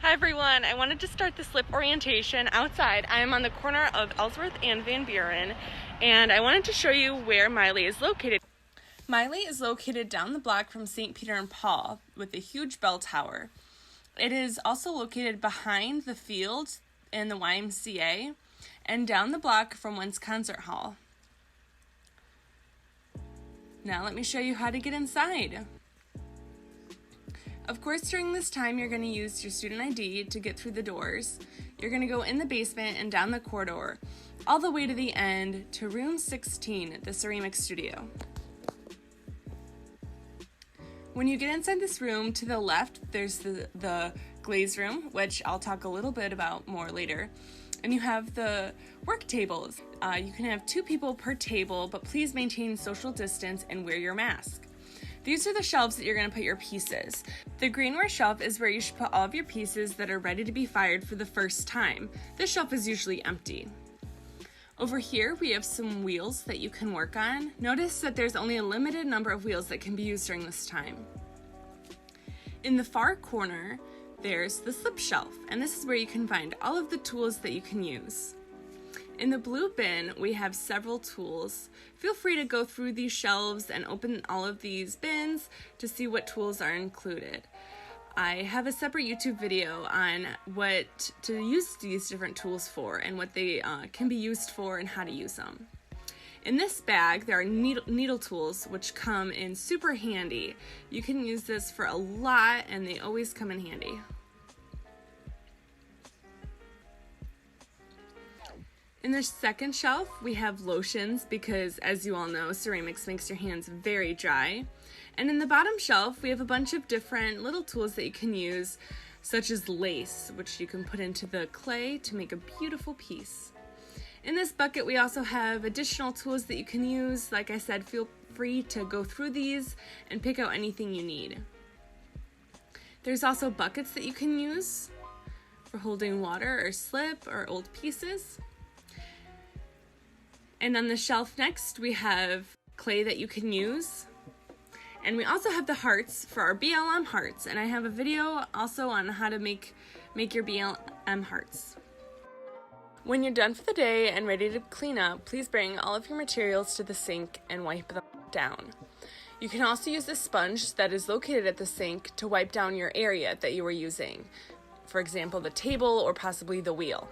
Hi everyone, I wanted to start the slip orientation outside. I am on the corner of Ellsworth and Van Buren, and I wanted to show you where Miley is located. Miley is located down the block from St. Peter and Paul with a huge bell tower. It is also located behind the field in the YMCA and down the block from Wentz Concert Hall. Now let me show you how to get inside. Of course, during this time, you're going to use your student ID to get through the doors. You're going to go in the basement and down the corridor, all the way to the end to room 16, the ceramic studio. When you get inside this room, to the left, there's the glaze room, which I'll talk a little bit about more later. And you have the work tables. You can have 2 people per table, but please maintain social distance and wear your mask. These are the shelves that you're going to put your pieces. The greenware shelf is where you should put all of your pieces that are ready to be fired for the first time. This shelf is usually empty. Over here, we have some wheels that you can work on. Notice that there's only a limited number of wheels that can be used during this time. In the far corner, there's the slip shelf, and this is where you can find all of the tools that you can use. In the blue bin, we have several tools. Feel free to go through these shelves and open all of these bins to see what tools are included. I have a separate YouTube video on what to use these different tools for and what they can be used for and how to use them. In this bag, there are needle tools, which come in super handy. You can use this for a lot, and they always come in handy. In the second shelf, we have lotions because, as you all know, ceramics makes your hands very dry. And in the bottom shelf, we have a bunch of different little tools that you can use, such as lace, which you can put into the clay to make a beautiful piece. In this bucket, we also have additional tools that you can use. Like I said, feel free to go through these and pick out anything you need. There's also buckets that you can use for holding water or slip or old pieces. And on the shelf next, we have clay that you can use. And we also have the hearts for our BLM hearts. And I have a video also on how to make your BLM hearts. When you're done for the day and ready to clean up, please bring all of your materials to the sink and wipe them down. You can also use the sponge that is located at the sink to wipe down your area that you were using. For example, the table or possibly the wheel.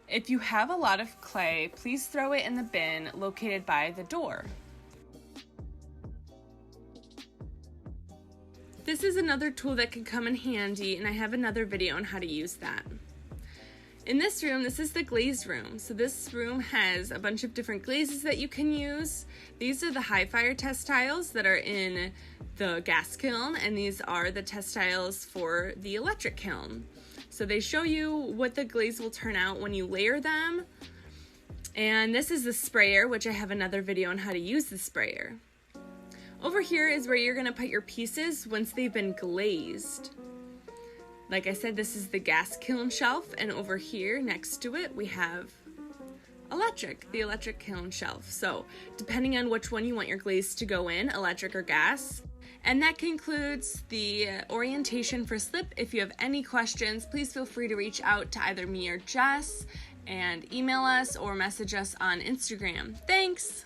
If you have a lot of clay, please throw it in the bin located by the door. This is another tool that can come in handy, and I have another video on how to use that. In this room, this is the glaze room. So this room has a bunch of different glazes that you can use. These are the high fire test tiles that are in the gas kiln, and these are the test tiles for the electric kiln. So they show you what the glaze will turn out when you layer them. And this is the sprayer, which I have another video on how to use the sprayer. Over here is where you're gonna put your pieces once they've been glazed. Like I said, this is the gas kiln shelf, and over here next to it we have the electric kiln shelf. So depending on which one you want your glaze to go in, electric or gas. And that concludes the orientation for slip. If you have any questions, please feel free to reach out to either me or Jess and email us or message us on Instagram. Thanks!